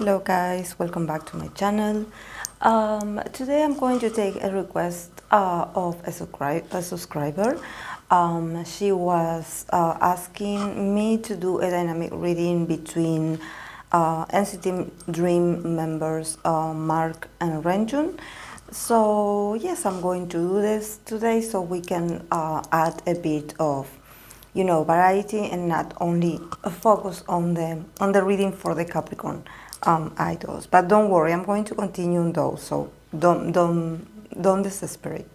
Hello guys, welcome back to my channel. Today I'm going to take a request of a subscriber. She was asking me to do a dynamic reading between NCT Dream members Mark and Renjun. So yes, I'm going to do this today so we can add a bit of variety and not only focus on the reading for the Capricorn idols. But don't worry, I'm going to continue on those, so don't desperate,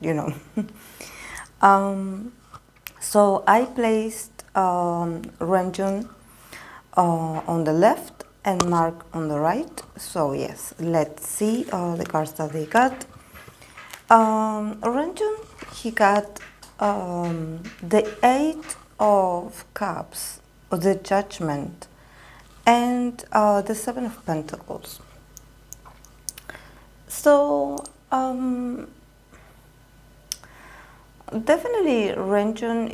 So I placed Renjun on the left and Mark on the right. So yes, let's see the cards that they got. Renjun, he got the 8 of Cups, or the Judgment, and the 7 of Pentacles. So definitely Renjun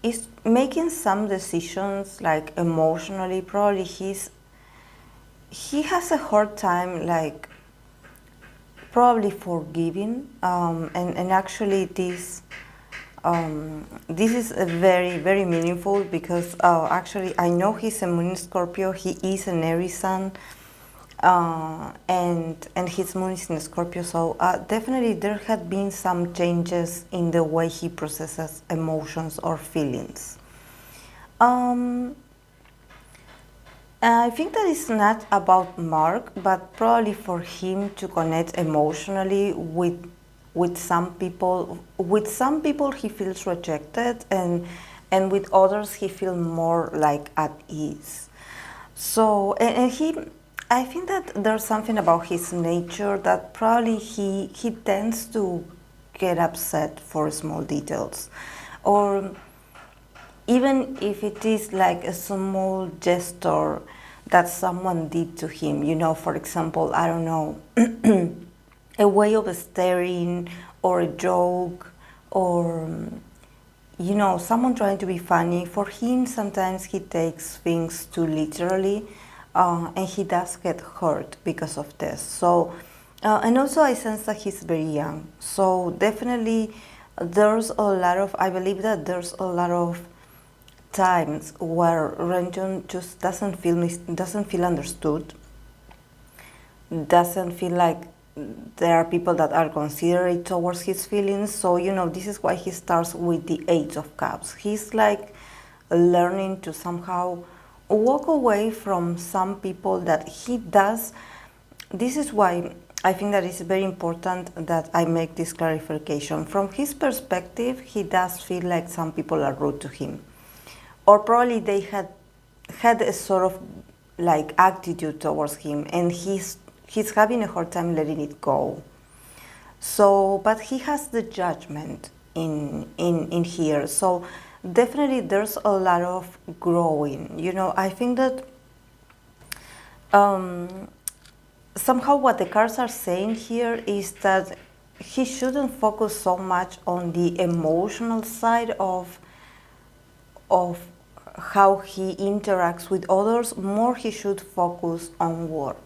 is making some decisions, like emotionally. Probably he has a hard time, like probably forgiving, and actually this is a very meaningful, because actually I know he's a moon in Scorpio. He is an Aries sun, and his moon is in Scorpio, so definitely there had been some changes in the way he processes emotions or feelings. I think that it's not about Mark, but probably for him to connect emotionally with some people. With some people he feels rejected, and with others he feels more like at ease. So I think that there's something about his nature that probably he tends to get upset for small details, or even if it is like a small gesture that someone did to him, for example, I don't know, a way of staring, or a joke, or someone trying to be funny. For him, sometimes he takes things too literally, and he does get hurt because of this. So and also I sense that he's very young, so definitely there's a lot of, I believe that there's a lot of times where Renjun just doesn't feel understood, doesn't feel like there are people that are considerate towards his feelings. So this is why he starts with the 8 of Cups. He's like learning to somehow walk away from some people that he does. This is why I think that it's very important that I make this clarification. From his perspective, he does feel like some people are rude to him, or probably they had a sort of like attitude towards him, and he's having a hard time letting it go. So, but he has the Judgment in here. So definitely there's a lot of growing. I think that somehow what the cards are saying here is that he shouldn't focus so much on the emotional side of how he interacts with others. More he should focus on work.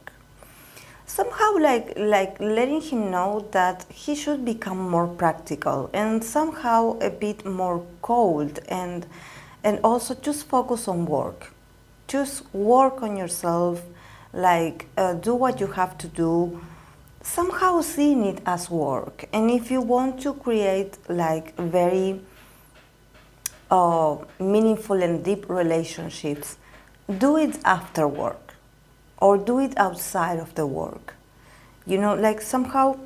Somehow like letting him know that he should become more practical, and somehow a bit more cold, and also just focus on work. Just work on yourself, like do what you have to do, somehow seeing it as work. And if you want to create like very meaningful and deep relationships, do it after work, or do it outside of the work. Like somehow,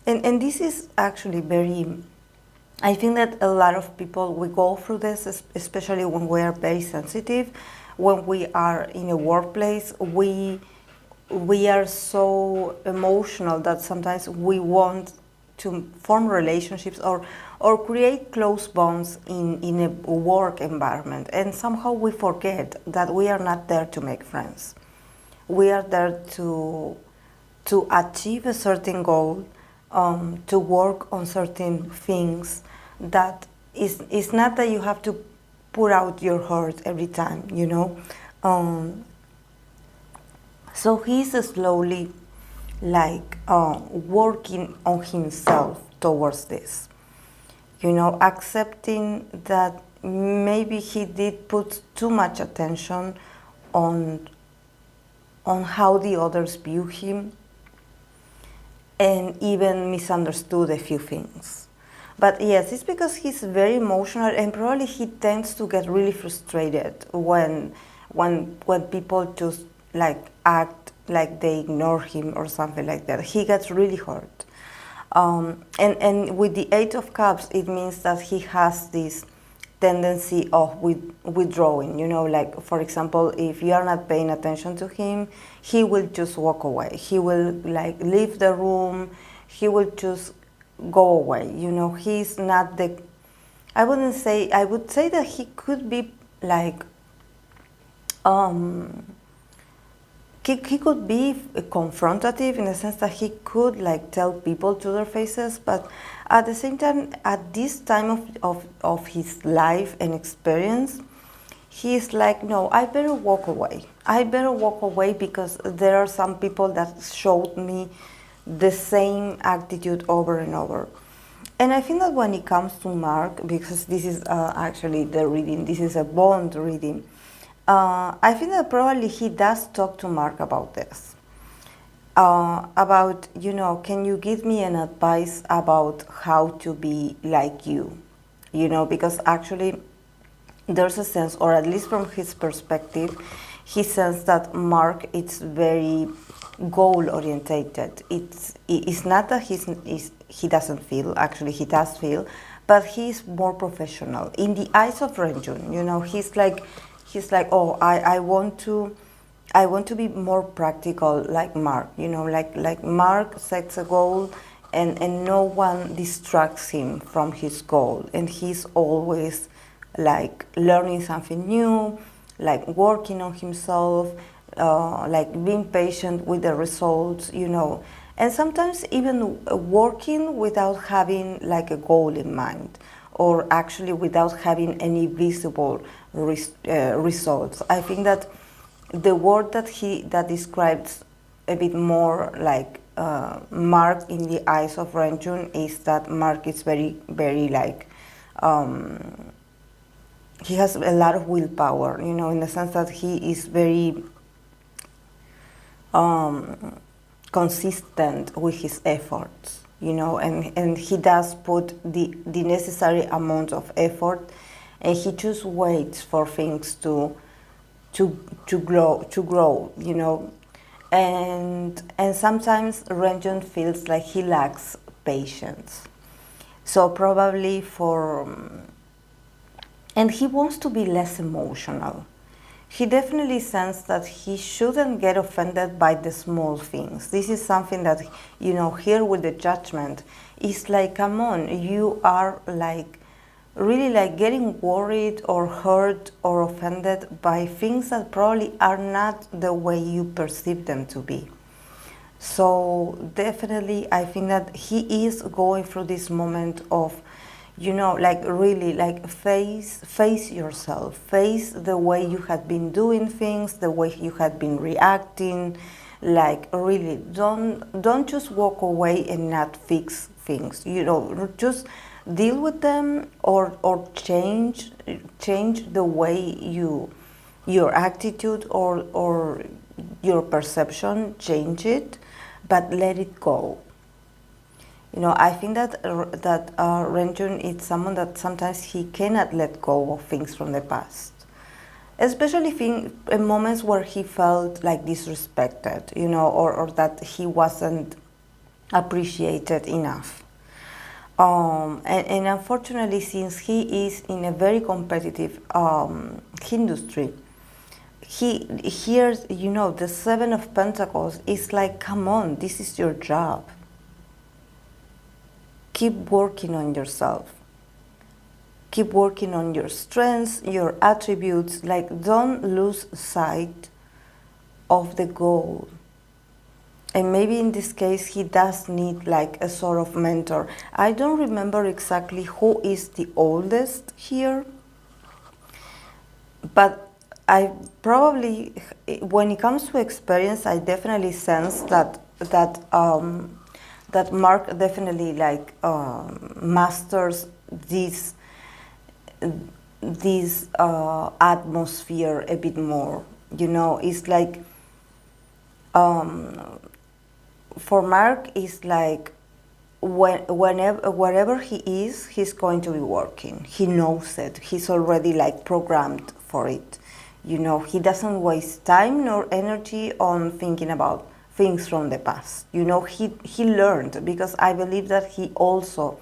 and this is actually very, I think that a lot of people, we go through this, especially when we are very sensitive, when we are in a workplace, we are so emotional that sometimes we want to form relationships or create close bonds in a work environment, and somehow we forget that we are not there to make friends. We are there to achieve a certain goal, to work on certain things. That is not that you have to put out your heart every time, Um, so he's slowly like working on himself towards this. Accepting that maybe he did put too much attention on how the others view him, and even misunderstood a few things. But yes, it's because he's very emotional, and probably he tends to get really frustrated when people just like act like they ignore him or something like that. He gets really hurt. And with the Eight of Cups, it means that he has this tendency of withdrawing. Like, for example, if you are not paying attention to him, he will just walk away. He will like leave the room. He will just go away. He's not the. I would say that he could be like. He could be confrontative in the sense that he could like tell people to their faces, but at the same time, at this time of his life and experience, he's like, no, I better walk away. I better walk away because there are some people that showed me the same attitude over and over. And I think that when it comes to Mark, because this is actually the reading, this is a Bond reading, I think that probably he does talk to Mark about this. About, can you give me an advice about how to be like you? Because actually there's a sense, or at least from his perspective, he says that Mark is very goal orientated. It's not that he doesn't feel, actually he does feel, but he's more professional. In the eyes of Renjun, he's like, oh, I want to be more practical like Mark, like Mark sets a goal and no one distracts him from his goal. And he's always like learning something new, like working on himself, like being patient with the results, and sometimes even working without having like a goal in mind, or actually without having any visible results. I think that the word that describes a bit more like Mark in the eyes of Renjun is that Mark is very, very like he has a lot of willpower, in the sense that he is very consistent with his efforts, and he does put the necessary amount of effort, and he just waits for things to grow, and sometimes Renjun feels like he lacks patience. So probably and he wants to be less emotional. He definitely senses that he shouldn't get offended by the small things. This is something that, here with the judgment, is like, come on, you are like really like getting worried or hurt or offended by things that probably are not the way you perceive them to be. So definitely I think that he is going through this moment of, like really like face yourself, face the way you had been doing things, the way you had been reacting, like really don't just walk away and not fix things, just deal with them, or change the way your attitude or your perception, change it, but let it go. I think that Renjun is someone that sometimes he cannot let go of things from the past, especially in moments where he felt like disrespected, or that he wasn't appreciated enough. And unfortunately, since he is in a very competitive industry, he hears, the Seven of Pentacles is like, come on, this is your job. Keep working on yourself. Keep working on your strengths, your attributes. Like, don't lose sight of the goal. And maybe in this case, he does need like a sort of mentor. I don't remember exactly who is the oldest here, but I probably, when it comes to experience, I definitely sense that Mark definitely like masters this atmosphere a bit more. You know, it's like for Mark, it's like wherever he is, he's going to be working. He knows it. He's already like programmed for it. You know, he doesn't waste time nor energy on thinking about things from the past. You know, he learned, because I believe that he also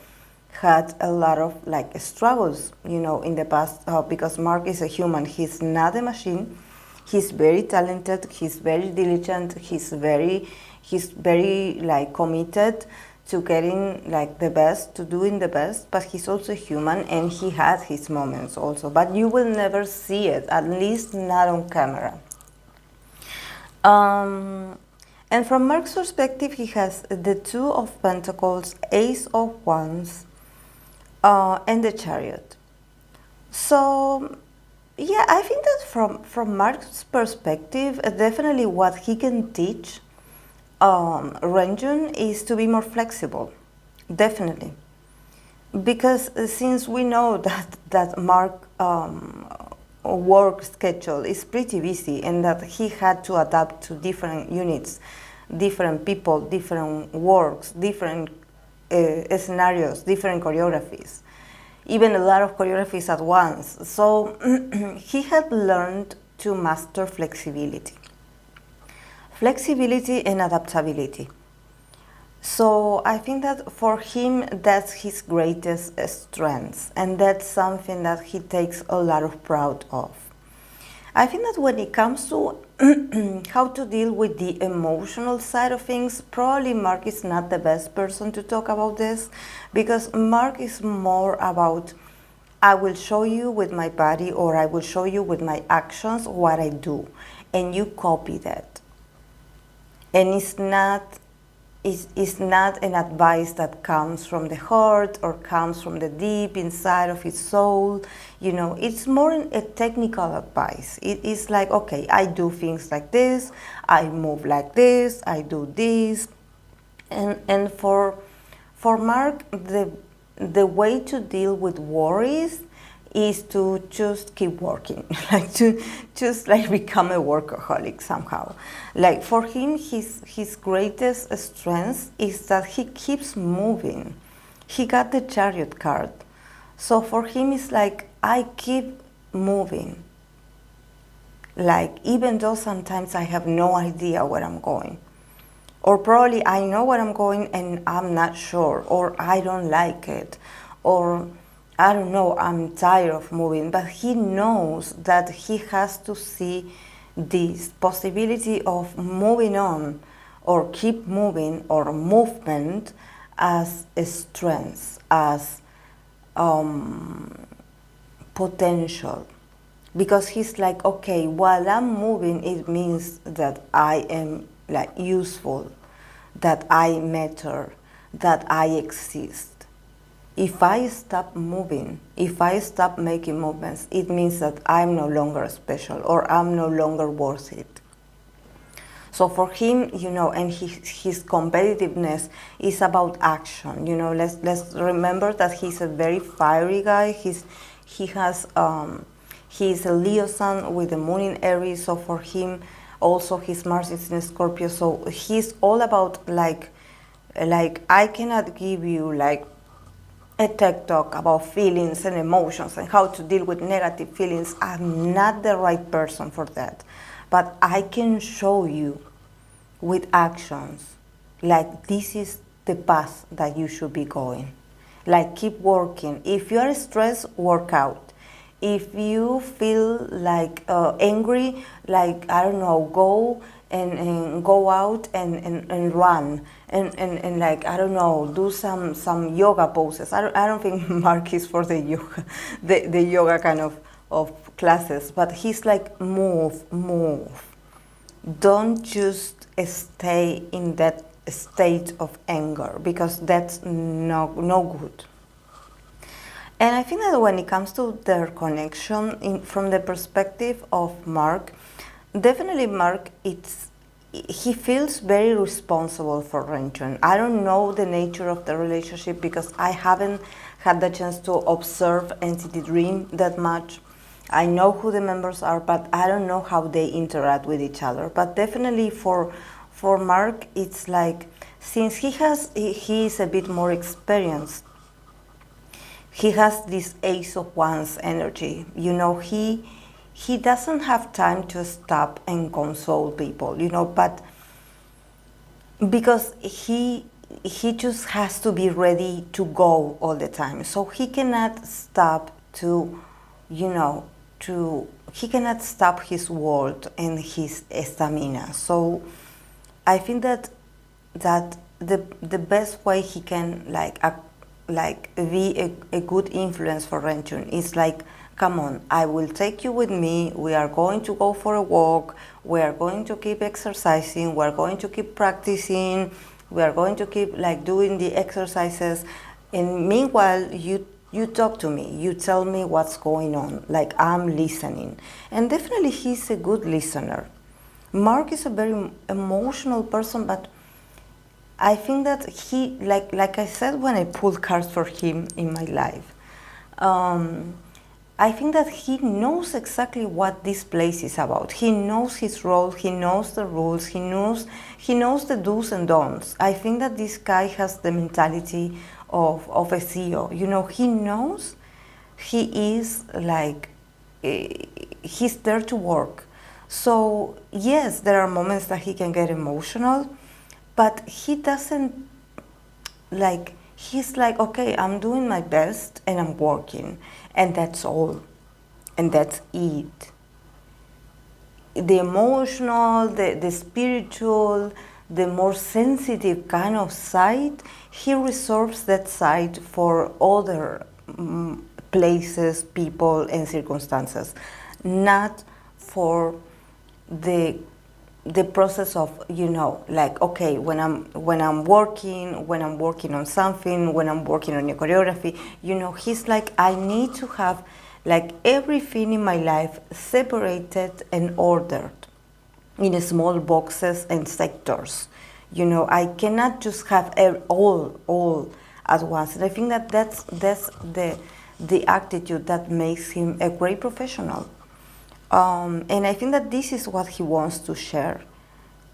had a lot of like struggles, you know, in the past, because Mark is a human. He's not a machine. He's very talented. He's very diligent. He's very like committed to getting like the best, to doing the best, but he's also human and he had his moments also, but you will never see it, at least not on camera. And from Mark's perspective, he has the Two of Pentacles, Ace of Wands, and the Chariot. So yeah, I think that from Mark's perspective, definitely what he can teach Renjun is to be more flexible, definitely, because since we know that Mark work schedule is pretty busy and that he had to adapt to different units, different people, different works, different scenarios, different choreographies, even a lot of choreographies at once. So he had learned to master flexibility and adaptability. So I think that for him, that's his greatest strength, and that's something that he takes a lot of pride of. I think that when it comes to how to deal with the emotional side of things, probably Mark is not the best person to talk about this, because Mark is more about, I will show you with my body, or I will show you with my actions what I do, and you copy that. And it's not an advice that comes from the heart or comes from the deep inside of his soul. You know, it's more a technical advice. It is like, okay, I do things like this, I move like this, I do this. And for Mark, the way to deal with worries is to just keep working, like to just like become a workaholic somehow. Like for him, his greatest strength is that he keeps moving. He got the Chariot card. So for him, it's like, I keep moving. Like, even though sometimes I have no idea where I'm going. Or probably I know where I'm going and I'm not sure, or I don't like it, or I don't know, I'm tired of moving, but he knows that he has to see this possibility of moving on, or keep moving, or movement as a strength, as potential. Because he's like, okay, while I'm moving, it means that I am like useful, that I matter, that I exist. If I stop moving, if I stop making movements, it means that I'm no longer special, or I'm no longer worth it. So for him, you know, and his competitiveness is about action. You know, let's remember that he's a very fiery guy. He's a Leo sun with the moon in Aries. So for him, also his Mars is in Scorpio. So he's all about like I cannot give you like a TED talk about feelings and emotions and how to deal with negative feelings. I'm not the right person for that. But I can show you with actions, like this is the path that you should be going. Like keep working. If you are stressed, work out. If you feel like angry, like, I don't know, go and go out and run and like, I don't know, do some yoga poses. I don't think Mark is for the yoga, the yoga kind of classes, but he's like, move. Don't just stay in that state of anger, because that's no good. And I think that when it comes to their connection, from the perspective of Mark, definitely Mark, he feels very responsible for Renjun. I don't know the nature of the relationship because I haven't had the chance to observe NCT Dream that much. I know who the members are, but I don't know how they interact with each other. But definitely for Mark, it's like, since he is a bit more experienced, he has this Ace of Wands energy. You know, he doesn't have time to stop and console people, you know, but because he just has to be ready to go all the time. So he cannot stop to, you know, he cannot stop his world and his stamina. So I think that the best way he can be a good influence for Renjun is like, come on, I will take you with me. We are going to go for a walk. We are going to keep exercising. We are going to keep practicing. We are going to keep like doing the exercises. And meanwhile, you talk to me. You tell me what's going on. Like, I'm listening. And definitely he's a good listener. Mark is a very emotional person, but I think that he, like I said when I pulled cards for him in my life, I think that he knows exactly what this place is about. He knows his role, he knows the rules, he knows the do's and don'ts. I think that this guy has the mentality of a CEO. You know, he knows he is like, he's there to work. So yes, there are moments that he can get emotional, but he doesn't, like, he's like, okay, I'm doing my best and I'm working, and that's all, and that's it. The emotional, the spiritual, the more sensitive kind of side, he reserves that side for other places, people, and circumstances, not for the process of, you know, like, okay, when I'm working on something, when I'm working on a choreography, you know, he's like, I need to have like everything in my life separated and ordered in small boxes and sectors. You know, I cannot just have all at once. And I think that that's the attitude that makes him a great professional. And I think that this is what he wants to share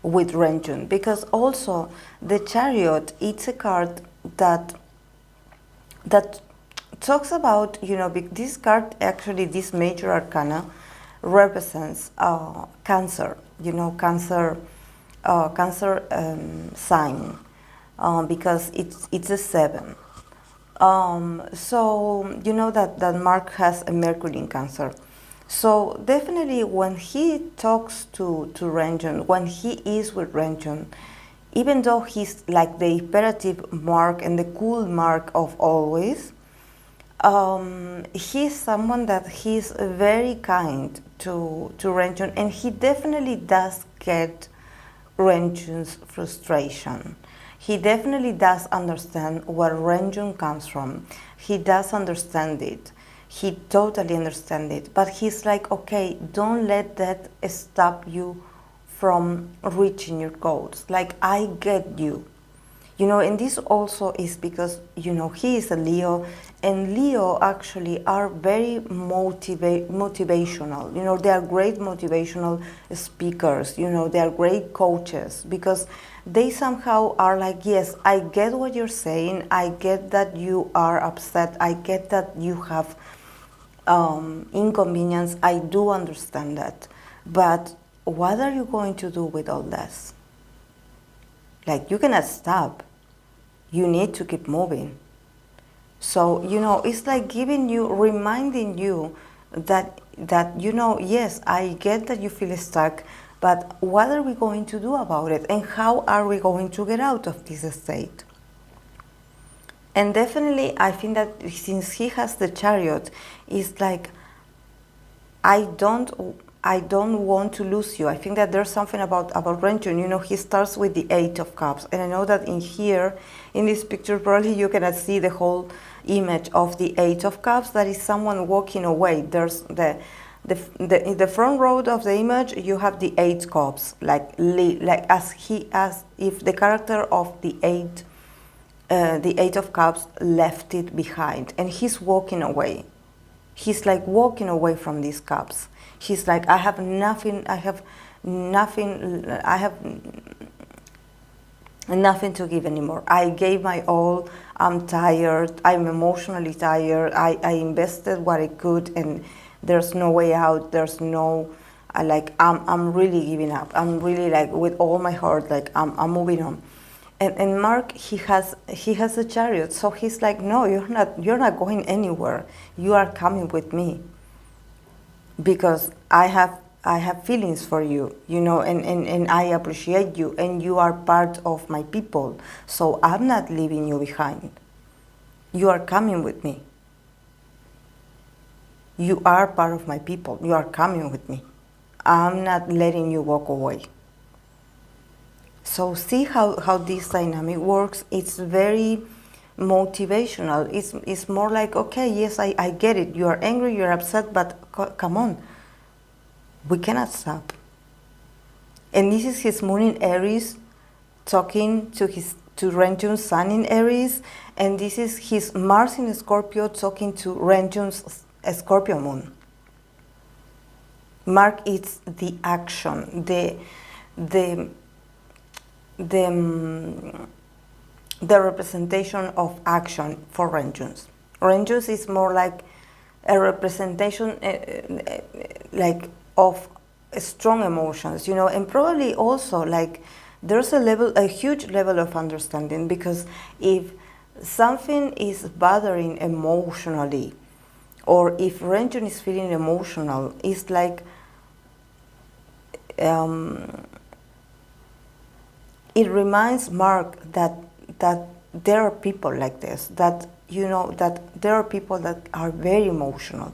with Renjun, because also the Chariot, it's a card that talks about, you know, this card, actually this major arcana represents Cancer, you know, Cancer sign, because it's a 7. So you know that Mark has a Mercury in Cancer. So definitely when he talks to Renjun, when he is with Renjun, even though he's like the imperative Mark and the cool Mark of always, he's someone that he's very kind to Renjun, and he definitely does get Renjun's frustration. He definitely does understand where Renjun comes from. He does understand it. He totally understands it. But he's like, okay, don't let that stop you from reaching your goals. Like, I get you. You know, and this also is because, you know, he is a Leo, and Leo actually are very motivational. You know, they are great motivational speakers. You know, they are great coaches, because they somehow are like, yes, I get what you're saying. I get that you are upset. I get that you have inconvenience. I do understand that. But what are you going to do with all this? Like, you cannot stop. You need to keep moving. So, you know, it's like reminding you that you know, yes, I get that you feel stuck, but what are we going to do about it? And how are we going to get out of this state? And definitely, I think that since he has the Chariot, it's like, I don't I don't want to lose you. I think that there's something about Renjun, you know, he starts with the Eight of Cups. And I know that in here, in this picture, probably you cannot see the whole image of the Eight of Cups. That is someone walking away. There's in the front row of the image, you have the Eight Cups, like as if the character of the Eight of Cups left it behind, and he's walking away. He's like walking away from these cups. He's like, I have nothing to give anymore. I gave my all. I'm tired. I'm emotionally tired. I invested what I could, and there's no way out. There's no, I'm really giving up. I'm really like with all my heart, like I'm moving on. And Mark, he has a chariot, so he's like, no, you're not going anywhere. You are coming with me, because I have feelings for you, you know, and I appreciate you, and you are part of my people. So I'm not leaving you behind. You are coming with me. You are part of my people. You are coming with me. I'm not letting you walk away. So see how this dynamic works. It's very motivational. It's more like, okay, yes, I get it. You are angry, you're upset, but come on. We cannot stop. And this is his moon in Aries talking to Renjun's sun in Aries, and this is his Mars in Scorpio talking to Renjun's Scorpio moon. Mark is the action, the representation of action for Renjun's. Renjun's is more like a representation like of strong emotions, you know, and probably also like there's a huge level of understanding, because if something is bothering emotionally, or if Renjun is feeling emotional, it's like it reminds Mark that there are people like this, that, you know, that there are people that are very emotional,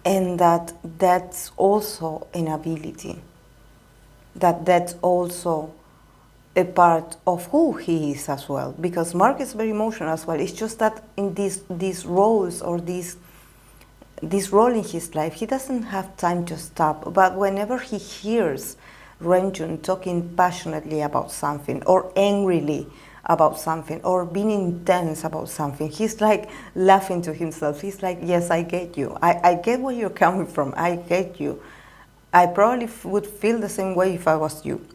and that's also an ability, that's also a part of who he is as well, because Mark is very emotional as well. It's just that in these roles, or this role in his life, he doesn't have time to stop. But whenever he hears Renjun talking passionately about something, or angrily about something, or being intense about something, he's like laughing to himself. He's like, yes, I get you. I get where you're coming from. I get you. I probably would feel the same way if I was you.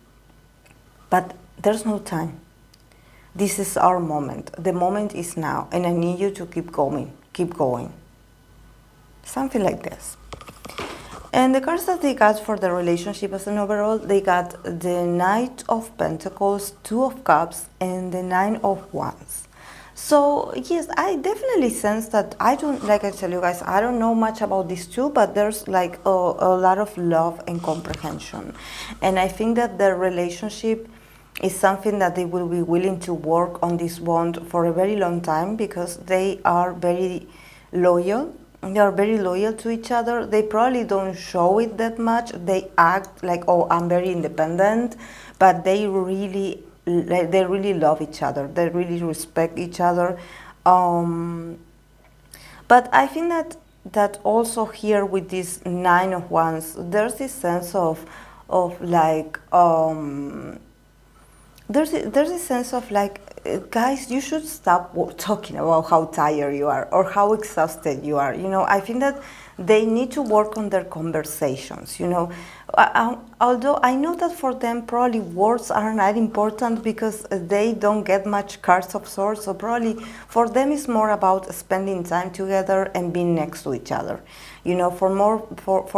But there's no time. This is our moment. The moment is now, and I need you to keep going. Keep going. Something like this. And the cards that they got for the relationship as an overall, they got the Knight of Pentacles, Two of Cups, and the Nine of Wands. So yes, I definitely sense that I tell you guys, I don't know much about these two, but there's like a lot of love and comprehension. And I think that their relationship is something that they will be willing to work on this bond for a very long time, because they are very loyal. They are very loyal to each other. They probably don't show it that much. They act like, oh, I'm very independent, but they really love each other. They really respect each other. But I think that also here with this Nine of Wands, there's this sense of like there's a sense of like, guys, you should stop talking about how tired you are or how exhausted you are. You know, I think that they need to work on their conversations, you know. Although I know that for them probably words are not important, because they don't get much cards of swords, so probably for them it's more about spending time together and being next to each other. You know, for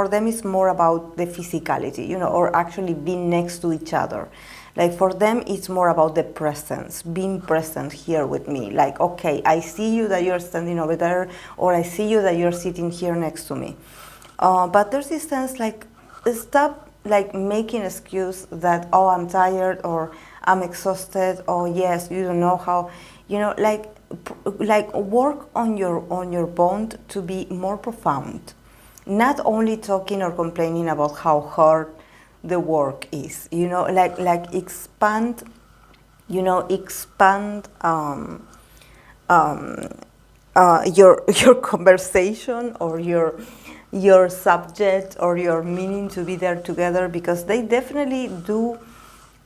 them it's more about the physicality, you know, or actually being next to each other. Like for them, it's more about the presence, being present here with me. Like, okay, I see you that you're standing over there, or I see you that you're sitting here next to me. But there's this sense like, stop like making excuse that, oh, I'm tired, or I'm exhausted, or yes, you don't know how, you know, like work on your bond to be more profound, not only talking or complaining about how hard the work is, like expand, expand um, your conversation or your subject or your meaning to be there together, because they definitely do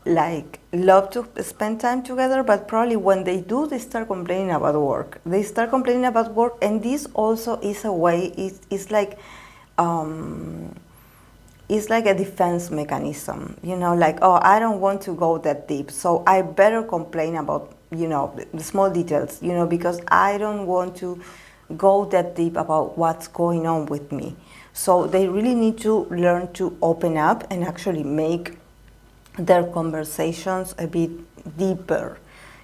like love to spend time together, but probably when they do, they start complaining about work. They start complaining about work, and this also is a way. Um, it's like a defense mechanism, like, oh, I don't want to go that deep, so I better complain about, the small details, because I don't want to go that deep about what's going on with me. So they really need to learn to open up and actually make their conversations a bit deeper,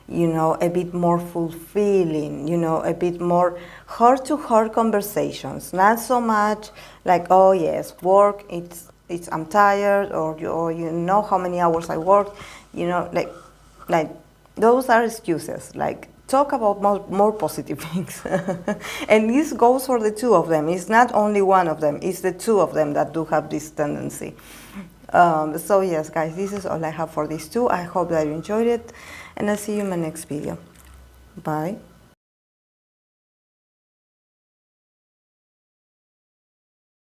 a bit more fulfilling, a bit more heart-to-heart conversations. Not so much like, oh yes, work, it's I'm tired, or you know how many hours I worked, like those are excuses. Like, talk about more positive things. And this goes for the two of them. It's not only one of them, it's the two of them that do have this tendency. So yes, guys, this is all I have for these two. I hope that you enjoyed it, and I'll see you in my next video. Bye.